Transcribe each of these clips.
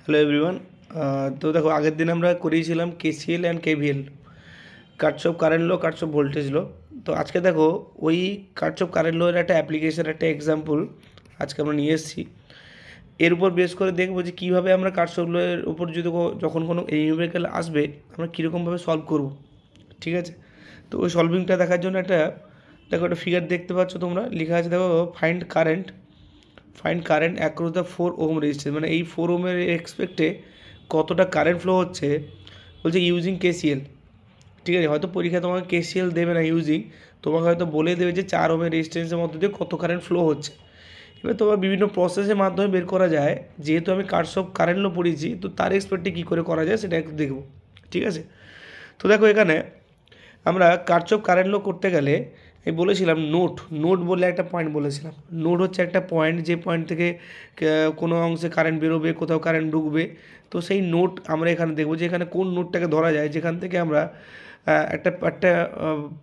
Hello everyone. তো দেখো আগের দিন আমরা করিয়েছিলাম KCL and KVL, carts of current law, carts of voltage law. তো আজকে দেখো ওই কার্টস অফ কারেন্ট লোয়ের একটা অ্যাপ্লিকেশন, একটা এক্সাম্পল আজকে আমরা নিয়ে এসেছি। এর উপর বেস করে দেখবো যে কীভাবে আমরা কার্টস অফ লোয়ের উপর যদি যখন কোনো নিউমেরিক্যাল আসবে আমরা কীরকমভাবে সলভ করব, ঠিক আছে? তো ওই সলভিংটা দেখার জন্য দেখো একটা ফিগার দেখতে পাচ্ছ তোমরা, লেখা আছে দেখো find current across the 4 ohm resistance, মানে এই 4 ওহমের এক্সপেক্টে কতটা কারেন্ট ফ্লো হচ্ছে, বলছে ইউজিং কেসিএল। ঠিক আছে, হয়তো পরীক্ষা তোমাকে কেসিএল দেবে না ইউজিং, তোমাকে হয়তো বলে দেবে যে 4 ওহমের রেজিস্ট্যান্সের মধ্যে দিয়ে কত কারেন্ট ফ্লো হচ্ছে। এবার তোমার বিভিন্ন প্রসেসের মাধ্যমে বের করা যায়। যেহেতু আমি কার্টস অফ কারেন্ট লো পড়িয়েছি, তো তার এক্সপেক্টে কী করে করা যায় সেটা একটু দেখব, ঠিক আছে? তো দেখো এখানে আমরা কার্টস অফ কারেন্ট লো করতে গেলে আমি বলেছিলাম নোট বলে একটা পয়েন্ট বলেছিলাম। নোট হচ্ছে একটা পয়েন্ট, যে পয়েন্ট থেকে কোনো অংশে কারেন্ট বেরোবে, কোথাও কারেন্ট ঢুকবে। তো সেই নোট আমরা এখানে দেখবো যে এখানে কোন নোটটাকে ধরা যায়, যেখান থেকে আমরা একটা একটা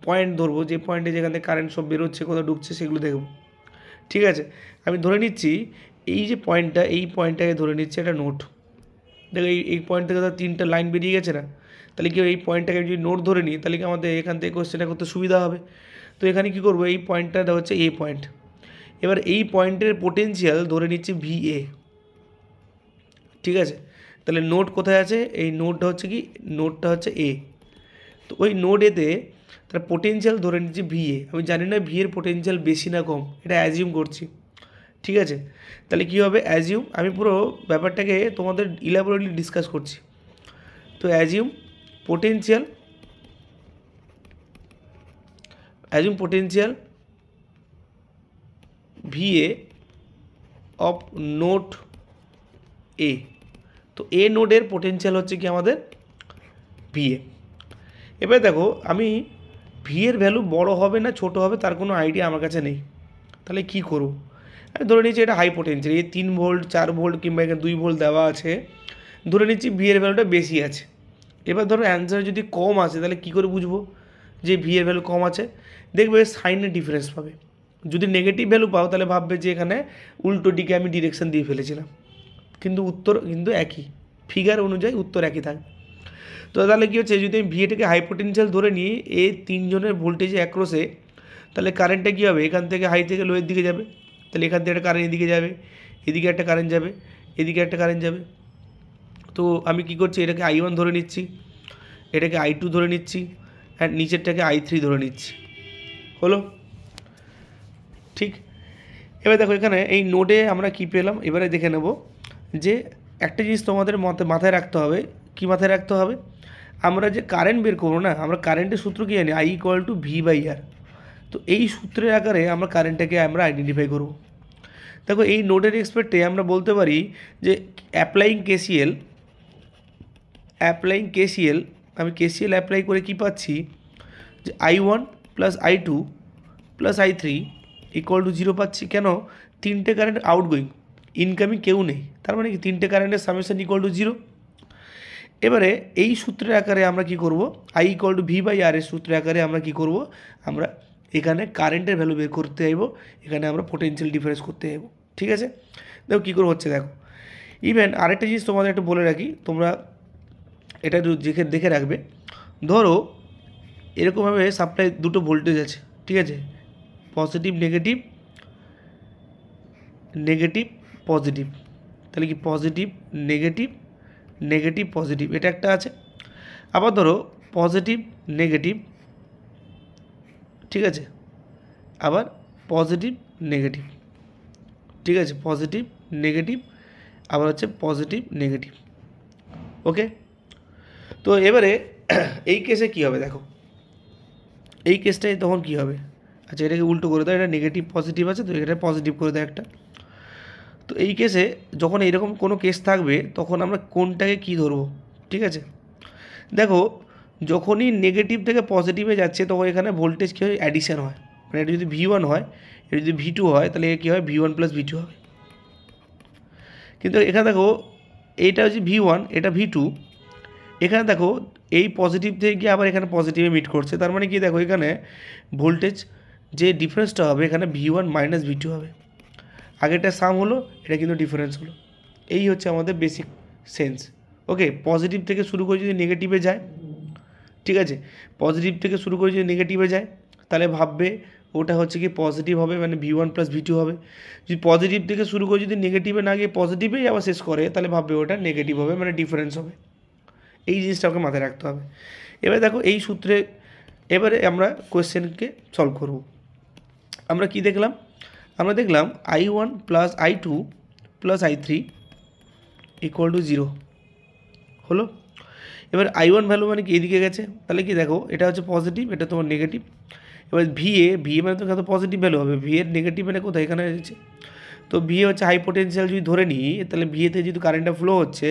পয়েন্ট ধরবো, যে পয়েন্টে যেখান থেকে কারেন্ট সব বেরোচ্ছে, কোথাও ঢুকছে, সেগুলো দেখব, ঠিক আছে? আমি ধরে নিচ্ছি এই যে পয়েন্টটা, এই পয়েন্টটাকে ধরে নিচ্ছি একটা নোট। দেখো এই পয়েন্ট থেকে তো 3টা লাইন বেরিয়ে গেছে না? তাহলে কি এই পয়েন্টটাকে যদি নোট ধরে নিই, তাহলে কি আমাদের এখান থেকে কোশ্চেনটা করতে সুবিধা হবে। তো এখানে কি করবো, এই পয়েন্টটা হচ্ছে এ পয়েন্ট। এবার এই পয়েন্টের পোটেনশিয়াল ধরে নিচ্ছি VA, ঠিক আছে? তাহলে নোট কোথায় আছে, এই নোটটা হচ্ছে কি, নোটটা হচ্ছে এ। তো ওই নোট এতে তার পোটেনশিয়াল ধরে নিচ্ছি VA। আমি জানি না ভি এর পোটেনশিয়াল বেশি না কম, এটা অ্যাজিউম করছি, ঠিক আছে? তাহলে কী হবে, অ্যাজিউম, আমি পুরো ব্যাপারটাকে তোমাদের ইলাবোরেটলি ডিসকাস করছি। তো assume potential VA of node A. তো এ নোডের পোটেনশিয়াল হচ্ছে কি আমাদের VA। এবার দেখো আমি ভি এর ভ্যালু বড় হবে না ছোট হবে তার কোনো আইডিয়া আমার কাছে নেই। তাহলে কি করব, আমি ধরে নিচ্ছি এটা হাই পোটেনশিয়াল, এই 3 ভোল্ট 4 ভোল্ট কিংবা এখানে 2 ভোল্ট দেওয়া আছে, ধরে নিচ্ছি ভি এর ভ্যালুটা বেশি আছে। এবার ধরো অ্যান্সার যদি কম আসে, তাহলে কী করে বুঝবো যে ভি এর ভ্যালু কম আছে? দেখবে সাইনের ডিফারেন্স পাবে। যদি নেগেটিভ ভ্যালু পাও, তাহলে ভাববে যে এখানে উল্টো দিকে আমি ডিরেকশন দিয়ে ফেলেছিলাম, কিন্তু উত্তর কিন্তু একই, ফিগার অনুযায়ী উত্তর একই থাকবে। তো তাহলে কী হচ্ছে, যদি আমি ভিএটাকে হাই পোটেনশিয়াল ধরে নিই এই 3 জনের ভোল্টেজে অ্যাক্রসে, তাহলে কারেন্টটা কী হবে, এখান থেকে হাই থেকে লোয়ের দিকে যাবে। তাহলে এখান থেকে একটা কারেন্ট এদিকে যাবে, এদিকে একটা কারেন্ট যাবে, এদিকে একটা কারেন্ট যাবে। তো আমি কী করছি, এটাকে I1 ধরে নিচ্ছি, এটাকে I2 ধরে নিচ্ছি, অ্যান্ড নিচেরটাকে I3 ধরে নিচ্ছি। হলো, ঠিক? এবার দেখো এখানে এই নোডে আমরা কী পেলাম, এবারে দেখে নেব যে একটা জিনিস তোমাদের মাথায় রাখতে হবে। কি মাথায় রাখতে হবে, আমরা যে কারেন্ট বের করবো না, আমরা কারেন্টের সূত্র কি জানি, I=V/R। তো এই সূত্রের আকারে আমরা কারেন্টটাকে আমরা আইডেন্টিফাই করব। দেখো এই নোডের এক্সপেক্টে আমরা বলতে পারি যে অ্যাপ্লাইং কেসিএল, আমি কেসিএল অ্যাপ্লাই করে কি পাচ্ছি, যে I1 + I2 + I3 = 0 পাচ্ছি। কেন, 3টে কারেন্ট আউটগোয়িং, ইনকামিং কেউ নেই, তার মানে কি 3টে কারেন্টের সামেশন = 0। এবারে এই সূত্রের আকারে আমরা কি করব, I=V/R এর সূত্রের আকারে আমরা কি করব, আমরা এখানে কারেন্টের ভ্যালু বের করতে চাইব, এখানে আমরা পোটেনশিয়াল ডিফারেন্স করতে চাইব, ঠিক আছে? দেখো কী করে হচ্ছে, দেখো ইভেন আরেকটা জিনিস তোমাদের একটু বলে রাখি, তোমরা এটা একটু দেখে রাখবে। ধরো এরকমভাবে সাপ্লাই দুটো ভোল্টেজ আছে, ঠিক আছে, পজিটিভ নেগেটিভ, নেগেটিভ পজিটিভ। তাহলে কি পজিটিভ নেগেটিভ, নেগেটিভ পজিটিভ, এটা একটা আছে। আবার ধরো পজিটিভ নেগেটিভ, ঠিক আছে, আবার পজিটিভ নেগেটিভ, ঠিক আছে, পজিটিভ নেগেটিভ, আবার হচ্ছে পজিটিভ নেগেটিভ। ওকে, তো এবারে এই কেসে কী হবে, দেখো এই কেসটায় তখন কী হবে, আচ্ছা এটাকে উল্টো করে দাও, এটা নেগেটিভ পজিটিভ আছে, তো এটা পজিটিভ করে দাও একটা। তো এই কেসে যখন এইরকম কোনো কেস থাকবে, তখন আমরা কোনটাকে কী ধরবো, ঠিক আছে? দেখো যখনই নেগেটিভ থেকে পজিটিভে যাচ্ছে, তখন এখানে ভোল্টেজ কী হয়, অ্যাডিশান হয়। মানে এটা যদি V1 হয়, এটা যদি V2 হয়, তাহলে কী হয়, V1 + V2 হবে। কিন্তু এখানে দেখো এইটা হচ্ছে V1, এটা V2, এখানে দেখো এই পজিটিভ থেকে গিয়ে আবার এখানে পজিটিভে মিট করছে। তার মানে কি, দেখো এখানে ভোল্টেজ যে ডিফারেন্সটা হবে, এখানে V1 - V2 হবে। আগেরটা সাম হলো, এটা কিন্তু ডিফারেন্স হলো। এই হচ্ছে আমাদের বেসিক সেন্স। ওকে, পজিটিভ থেকে শুরু করে যদি নেগেটিভে যায়, ঠিক আছে, পজিটিভ থেকে শুরু করে যদি নেগেটিভে যায় তাহলে ভাববে ওটা হচ্ছে কি পজিটিভ হবে, মানে V1 + V2 হবে। যদি পজিটিভ থেকে শুরু করে যদি নেগেটিভে না গিয়ে পজিটিভেই আবার শেষ করে তাহলে ভাববে ওটা নেগেটিভ হবে, মানে ডিফারেন্স হবে। এই জিনিসটা আমাকে মাথায় রাখতে হবে। এবারে দেখো এই সূত্রে এবারে আমরা কোয়েশ্চেনকে সলভ করব। আমরা কি দেখলাম? আমরা দেখলাম I1 + I2 + I3 = 0 হলো। এবার I1 ভ্যালু মানে কি এদিকে গেছে, তাহলে কি দেখো এটা হচ্ছে পজিটিভ, এটা তোমার নেগেটিভ। এবার VA মানে তো কত পজিটিভ ভ্যালু হবে, VA এর নেগেটিভ মানে কোথায়, এখানে রয়েছে। তো VA হচ্ছে হাই পোটেনশিয়াল যদি ধরে নিই, তাহলে VA-তে যদি কারেন্টটা ফ্লো হচ্ছে,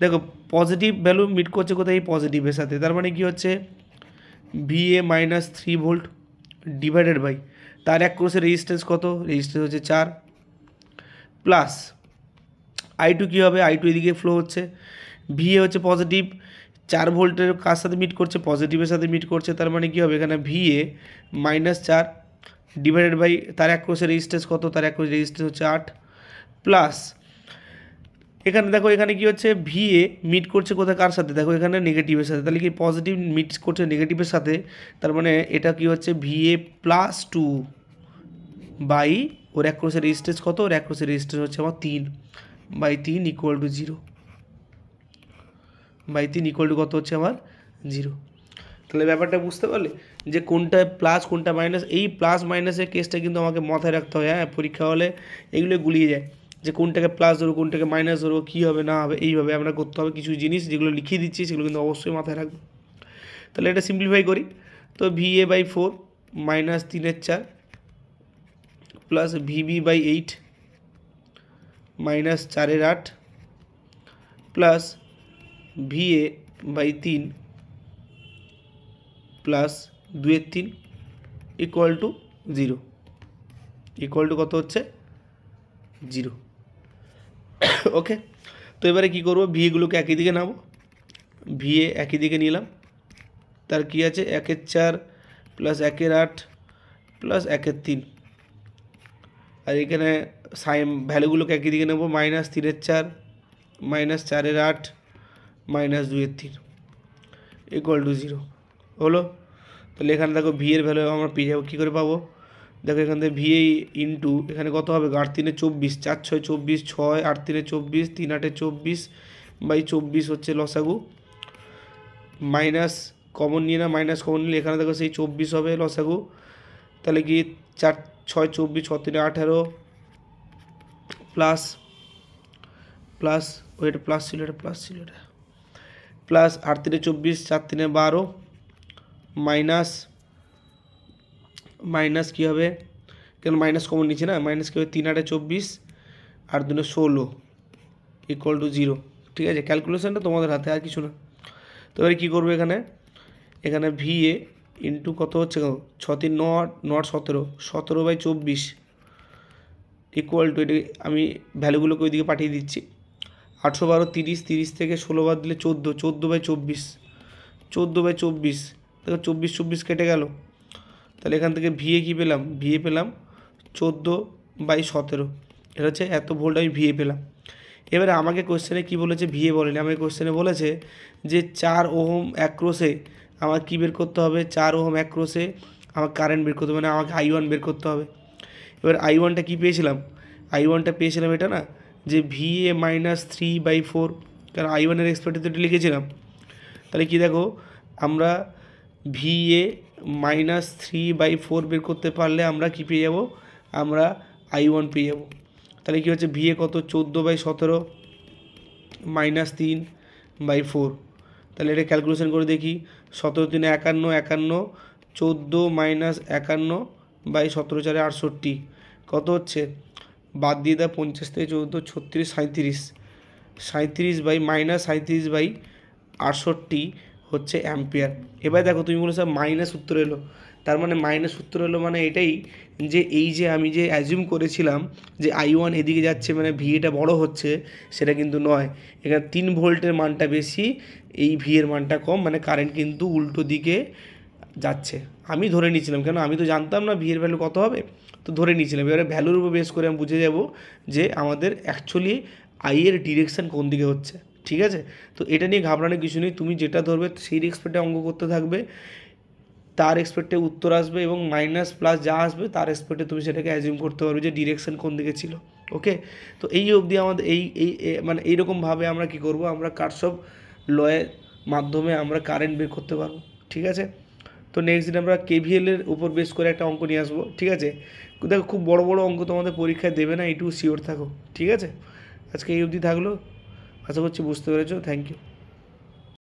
দেখো পজিটিভ ভ্যালু মিট করছে কোথায়, এই পজিটিভের সাথে। তার মানে কি হচ্ছে VA - 3 ভোল্ট ডিভাইডেড বাই তার এক ক্রসের রেজিস্ট্যান্স কত, রেজিস্ট্যান্স হচ্ছে 4, প্লাস I2 কী হবে, I2 এদিকে ফ্লো হচ্ছে, VA হচ্ছে পজিটিভ, 4 ভোল্টের কার সাথে মিট করছে, পজিটিভের সাথে মিট করছে। তার মানে কী হবে, এখানে VA -4 ডিভাইডেড বাই তার এক ক্রসের রেজিস্ট্যান্স কত, তার এক ক্রসের রেজিস্ট্যান্স হচ্ছে 8, প্লাস এখানে দেখো এখানে কি হচ্ছে VA মিট করছে কোথায়, কার সাথে, দেখো এখানে নেগেটিভের সাথে। তাহলে কি পজিটিভ মিট করছে নেগেটিভের সাথে, তার মানে এটা কি হচ্ছে VA +2 বাই ওর এক ক্রসের রেজিস্ট্যান্স কত, ওর এক ক্রসের রেজিস্ট্যান্স হচ্ছে আমার 3/3 = 0, কত হচ্ছে আমার 0। তাহলে ব্যাপারটা বুঝতে পারলে যে কোনটা প্লাস কোনটা মাইনাস। এই প্লাস মাইনাসের কেসটা কিন্তু আমাকে মাথায় রাখতে হয়। হ্যাঁ, পরীক্ষা হলে এগুলো গুলিয়ে যায় যে কোনটাকে প্লাস ধরবো কোনটাকে মাইনাস ধরবো, কী হবে না হবে, এইভাবে আমরা করতে হবে। কিছু জিনিস যেগুলো লিখিয়ে দিচ্ছি সেগুলো কিন্তু অবশ্যই মাথায় রাখবো। তাহলে এটা সিম্পলিফাই করি, তো VA/4 -3/4 plus VB/8 -4/8 plus VA/3 plus 2/3 = 0, কত হচ্ছে 0। ওকে, তো এবারে কী করবো, VA-গুলোকে একই দিকে নামো, VA একই দিকে নিলাম, তার কি আছে 1/4 প্লাস 1/8 প্লাস 1/3, আর এখানে সাইন ভ্যালুগুলোকে একই দিকে নেবো, -3/4 -4/8 -2/3 = 0 হলো। তাহলে এখানে দেখো VA এর ভ্যালু আমরা পেয়ে যাবো, কী করে পাবো, দেখো এখান থেকে VA ইন্টু এখানে কত হবে, 8×3 = 24, 4×6 = 24, 6 8×3 = 24, 3×8 = 24/24 হচ্ছে লসাগু, মাইনাস কমন নিয়ে না, মাইনাস কমন নিলে এখানে দেখো সেই 24 হবে লসাগু। তাহলে কি 4×6 = 24, 6×3 = 18 প্লাস ওইটা প্লাস ছিল, এটা প্লাস ছিল, এটা প্লাস 8×3 = 24, 4×3 = 12 মাইনাস কী হবে, কেন মাইনাস কমন নিচ্ছে না, মাইনাস কী হবে 3×8 = 24 আর 2 = 16 = 0। ঠিক আছে, ক্যালকুলেশনটা তোমাদের হাতে, আর কিছু না। তো এবারে কী করবো, এখানে VA ইন্টু কত হচ্ছে, 6×3 = 9, 9 = 17, 17/24 এটা আমি ভ্যালুগুলোকে ওইদিকে পাঠিয়ে দিচ্ছি। 812 30, 30 থেকে 16 বাদ দিলে 14, 14/24, 14/24 দেখো 24 কেটে গেল। তাহলে এখান থেকে VA কী পেলাম, VA পেলাম 14/17, এটা হচ্ছে এত ভোল্ট আমি VA পেলাম। এবারে আমাকে কোশ্চেনে কী বলেছে, VA বলেনি, আমাকে কোশ্চেনে বলেছে যে 4 ওহম এক ক্রসে আমার কী বের করতে হবে, 4 ওহম এক ক্রসে আমার কারেন্ট বের করতে হবে, মানে আমাকে I1 বের করতে হবে। এবার I1টা কী পেয়েছিলাম, I1টা পেয়েছিলাম এটা না, যে VA -3/4, কারণ I1-এর এক্সপেক্টেড লিখেছিলাম। তাহলে কি দেখো, আমরা VA -3/4 বের করতে পারলে আমরা কি পেয়ে যাব, আমরা I1 পেয়ে যাব। তাহলে কি হচ্ছে VA কত, 14/17 -3/4। তাহলে এটা ক্যালকুলেশন করে দেখি, 17×3 = 51, 51 14 - 51/17 = 68, কত হচ্ছে, বাদ দিয়ে দাও 50 থেকে 14 36 37, 37/-37/68 হচ্ছে অ্যাম্পিয়ার। এবার দেখো তুমি বলেছো মাইনাস উত্তর এলো, তার মানে মাইনাস উত্তর এলো মানে এটাই যে এই যে আমি যে অ্যাজিউম করেছিলাম যে I1 এদিকে যাচ্ছে মানে VA-টা বড় হচ্ছে, সেটা কিন্তু নয়। এখানে 3 ভোল্টের মানটা বেশি, এই VA-এর মানটা কম, মানে কারেন্ট কিন্তু উল্টো দিকে যাচ্ছে। আমি ধরে নিয়েছিলাম, কেন আমি তো জানতাম না VA-এর ভ্যালু কত হবে, তো ধরে নিয়েছিলাম। এবারে ভ্যালুর উপর বেস করে আমি বুঝে যাব যে আমাদের অ্যাকচুয়ালি I এর ডিরেকশান কোন দিকে হচ্ছে। ঠিক আছে? তো এটা নিয়ে ঘাবড়ানোর কিছু নেই, তুমি যেটা ধরবে সেই রেসপেক্টে অঙ্ক করতে থাকবে, তার রেসপেক্টে উত্তর আসবে এবং মাইনাস প্লাস যা আসবে তার রেসপেক্টে তুমি সেটাকে অ্যাজিউম করতে পারবে যে ডিরেকশন কোন দিকে ছিল। ওকে, তো এই অবধি আমাদের মানে এইরকমভাবে আমরা কী করবো, আমরা কার্শফ লয়ের মাধ্যমে আমরা কারেন্ট বের করতে পারবো। ঠিক আছে, তো নেক্সট দিন আমরা কেভিএলের উপর বেস করে একটা অঙ্ক নিয়ে আসবো। ঠিক আছে, দেখো খুব বড় বড় অঙ্ক তোমাদের পরীক্ষায় দেবে না, এইটুকু শিওর থাকো। ঠিক আছে, আজকে এই অবধি থাকলো, আশা করছি বুঝতে পেরেছো। Thank you.